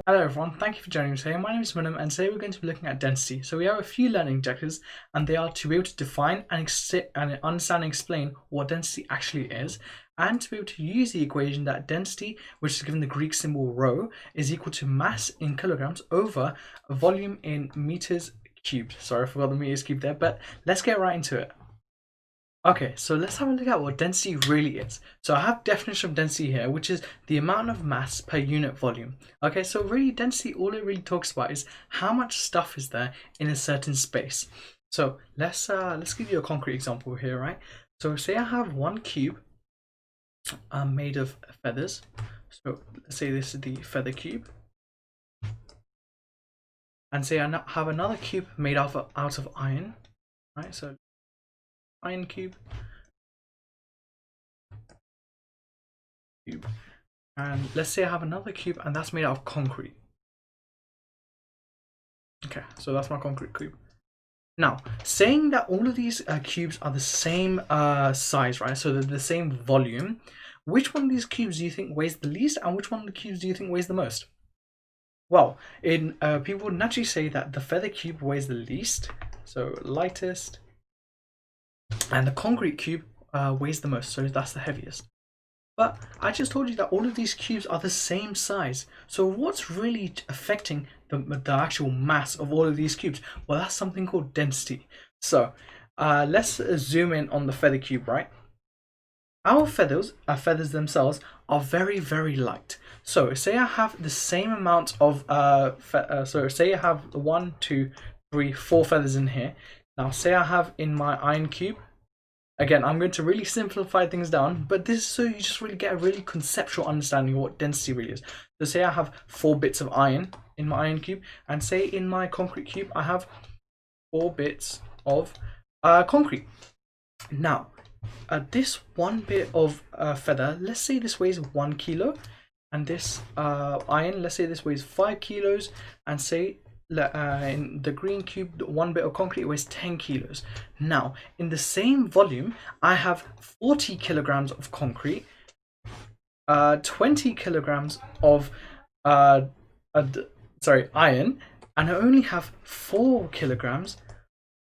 Hello everyone, thank you for joining me today. My name is Minam and today we're going to be looking at density. So we have a few learning objectives and they are to be able to define and understand and explain what density actually is, and to be able to use the equation that density, which is given the Greek symbol rho, is equal to mass in kilograms over volume in meters cubed. Sorry, I forgot the meters cubed there, but let's get right into it. Okay, so let's have a look at what density really is. So I have definition of density here, which is the amount of mass per unit volume. Okay, so really density, all it really talks about is how much stuff is there in a certain space. So let's give you a concrete example here, right? So say I have one cube made of feathers. So let's say this is the feather cube. And say I have another cube made out of iron, right? So iron cube, and let's say I have another cube and that's made out of concrete. Okay, so that's my concrete cube. Now, saying that all of these cubes are the same size, right? So they're the same volume. Which one of these cubes do you think weighs the least, and which one of the cubes do you think weighs the most? Well, people would naturally say that the feather cube weighs the least, so lightest, and the concrete cube weighs the most, so that's the heaviest. But I just told you that all of these cubes are the same size. So what's really affecting the actual mass of all of these cubes? Well, that's something called density. So let's zoom in on the feather cube, right? Our feathers themselves are very, very light. So say I have the same amount of, so say I have 1, 2, 3, 4 feathers in here. Now say I have in my iron cube, again, I'm going to really simplify things down, but this is so you just really get a really conceptual understanding of what density really is. So say I have 4 bits of iron in my iron cube, and say in my concrete cube, I have 4 bits of concrete. Now, this one bit of feather, let's say this weighs 1 kilo, and this iron, let's say this weighs 5 kilos, and say in the green cube, one bit of concrete weighs 10 kilos. Now, in the same volume, I have 40 kilograms of concrete, 20 kilograms of iron, and I only have 4 kilograms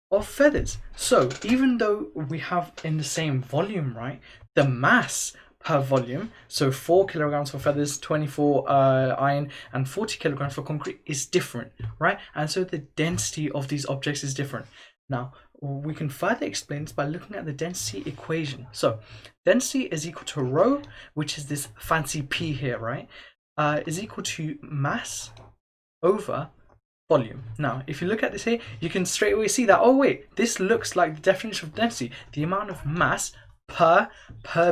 of feathers. So even though we have in the same volume, right, the mass per volume, so 4 kilograms for feathers, 24 iron, and 40 kilograms for concrete is different, right? And so the density of these objects is different. Now, we can further explain this by looking at the density equation. So density is equal to rho, which is this fancy P here, right, is equal to mass over volume. Now, if you look at this here, you can straight away see that, oh wait, this looks like the definition of density, the amount of mass per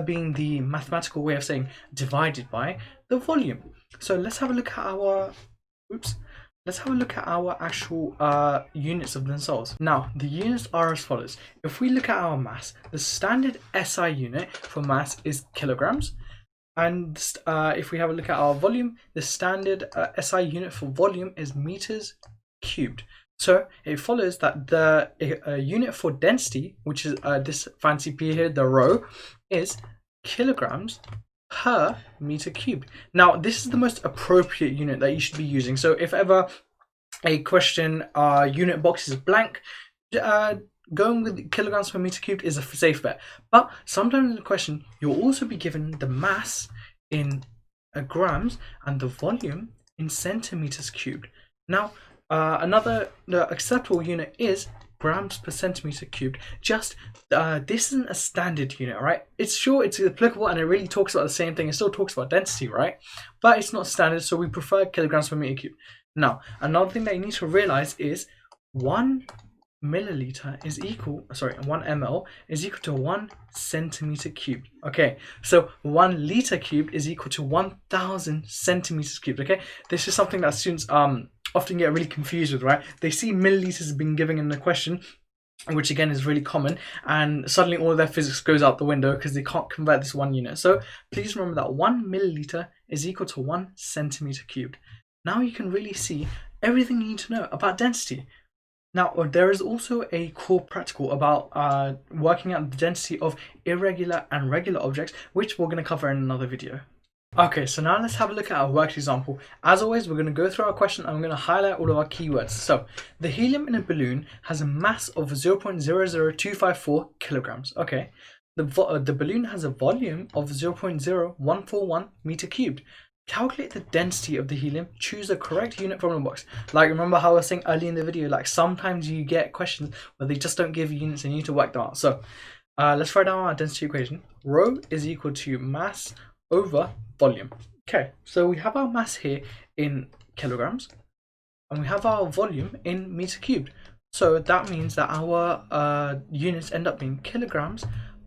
being the mathematical way of saying divided by the volume. So let's have a look at our actual units of themselves. Now, the units are as follows. If we look at our mass, the standard SI unit for mass is kilograms. And if we have a look at our volume, the standard SI unit for volume is meters cubed. So it follows that the unit for density, which is this fancy P here, the rho, is kilograms per meter cubed. Now, this is the most appropriate unit that you should be using. So if ever a question unit box is blank, going with kilograms per meter cubed is a safe bet. But sometimes in the question, you'll also be given the mass in grams and the volume in centimeters cubed. Now, another acceptable unit is grams per centimeter cubed. Just this isn't a standard unit, right? It's applicable and it really talks about the same thing. It still talks about density, right? But it's not standard, so we prefer kilograms per meter cubed. Now, another thing that you need to realize is 1 milliliter is equal, 1 ml is equal to 1 centimeter cubed. Okay, so 1 liter cubed is equal to 1000 centimeters cubed. Okay, this is something that students often get really confused with, right? They see milliliters being given in the question, which again is really common, and suddenly all of their physics goes out the window because they can't convert this one unit. So please remember that 1 milliliter is equal to 1 centimeter cubed. Now you can really see everything you need to know about density. Now, there is also a core practical about working out the density of irregular and regular objects, which we're going to cover in another video. Okay, so now let's have a look at our worked example. As always, we're going to go through our question and we're going to highlight all of our keywords. So, the helium in a balloon has a mass of 0.00254 kilograms. Okay, the balloon has a volume of 0.0141 meter cubed. Calculate the density of the helium. Choose the correct unit from the box. Like, remember how I was saying earlier in the video, like sometimes you get questions where they just don't give you units and you need to work them out. So, let's write down our density equation. Rho is equal to mass over volume. Okay, so we have our mass here in kilograms and we have our volume in meter cubed. So that means that our units end up being kilograms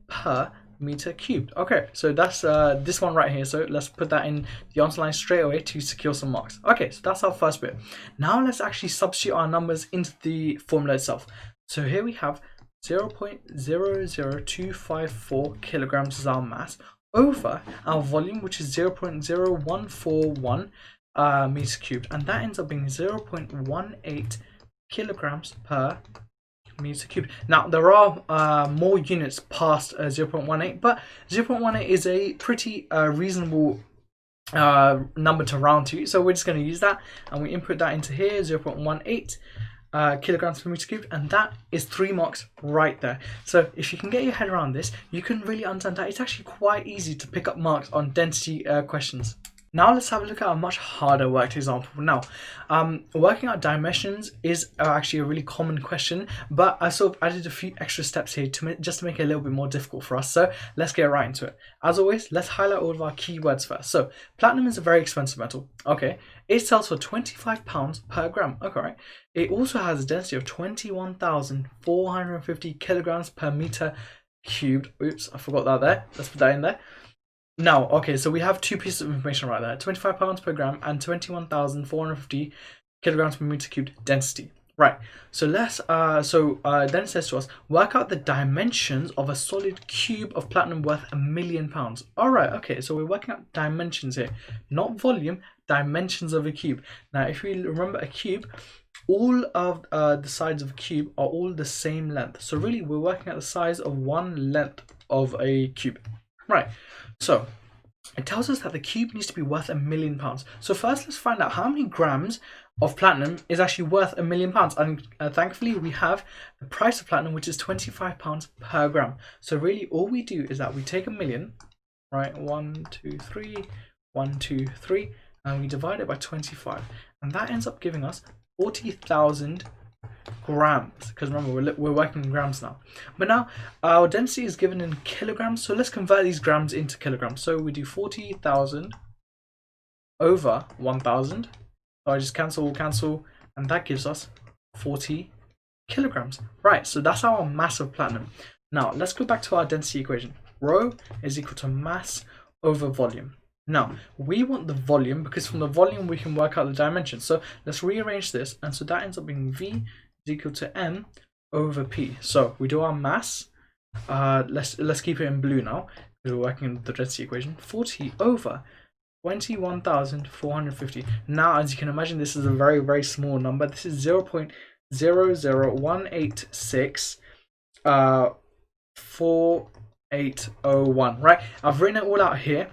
per meter cubed. Okay, so that's this one right here. So let's put that in the answer line straight away to secure some marks. Okay, so that's our first bit. Now let's actually substitute our numbers into the formula itself. So here we have 0.00254 kilograms as our mass over our volume, which is 0.0141 meters cubed, and that ends up being 0.18 kilograms per meter cubed. Now there are more units past 0.18, but 0.18 is a pretty reasonable number to round to, so we're just going to use that and we input that into here, 0.18 kilograms per meter cubed, and that is 3 marks right there. So if you can get your head around this, you can really understand that it's actually quite easy to pick up marks on density questions. Now let's have a look at a much harder worked example. Now, working out dimensions is actually a really common question, but I sort of added a few extra steps here just to make it a little bit more difficult for us. So let's get right into it. As always, let's highlight all of our keywords first. So platinum is a very expensive metal. Okay, it sells for £25 per gram. Okay, right. It also has a density of 21,450 kilograms per meter cubed. Oops, I forgot that there. Let's put that in there. Now, okay, so we have 2 pieces of information right there, 25 pounds per gram and 21,450 kilograms per meter cubed density. Right, so let's, then it says to us, work out the dimensions of a solid cube of platinum worth £1 million. All right, okay, so we're working out dimensions here, not volume, dimensions of a cube. Now, if we remember a cube, all of the sides of a cube are all the same length. So really, we're working out the size of one length of a cube. Right, so it tells us that the cube needs to be worth £1 million. So first, let's find out how many grams of platinum is actually worth £1 million. And thankfully, we have the price of platinum, which is £25 per gram. So really, all we do is that we take 1 million, right? 1, 2, 3, 1, 2, 3, and we divide it by 25, and that ends up giving us 40,000 grams, because remember we're working in grams now. But now our density is given in kilograms, so let's convert these grams into kilograms. So we do 40,000 over 1,000. So I just cancel, and that gives us 40 kilograms. Right, so that's our mass of platinum. Now let's go back to our density equation. Rho is equal to mass over volume. Now we want the volume because from the volume we can work out the dimensions. So let's rearrange this, and so that ends up being V is equal to M over P. So we do our mass. Let's keep it in blue now because we're working in the density equation. 40 over 21,450. Now, as you can imagine, this is a very, very small number. This is 0.00186 4801. Right, I've written it all out here,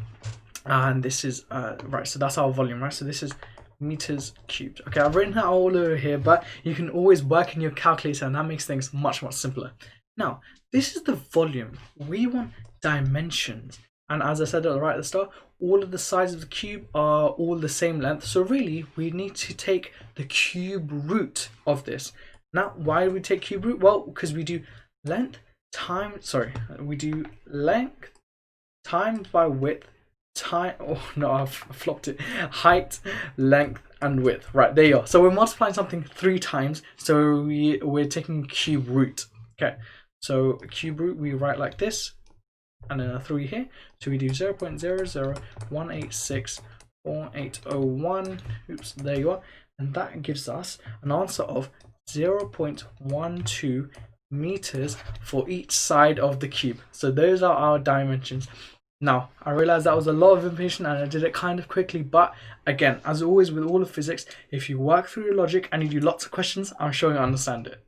and this is right. So that's our volume, right? So this is meters cubed. Okay, I've written it all over here, but you can always work in your calculator, and that makes things much simpler. Now, this is the volume. We want dimensions, and as I said right at the start, all of the sides of the cube are all the same length. So really, we need to take the cube root of this. Now, why do we take cube root? Well, because we do length times by width. I've flopped it. Height, length, and width. Right, there you go. So we're multiplying something 3 times. So we're taking cube root. Okay, so cube root we write like this, and then a 3 here. So we do 0.001864801. Oops, there you are. And that gives us an answer of 0.12 meters for each side of the cube. So those are our dimensions. Now, I realized that was a lot of information and I did it kind of quickly, but again, as always with all of physics, if you work through your logic and you do lots of questions, I'm sure you understand it.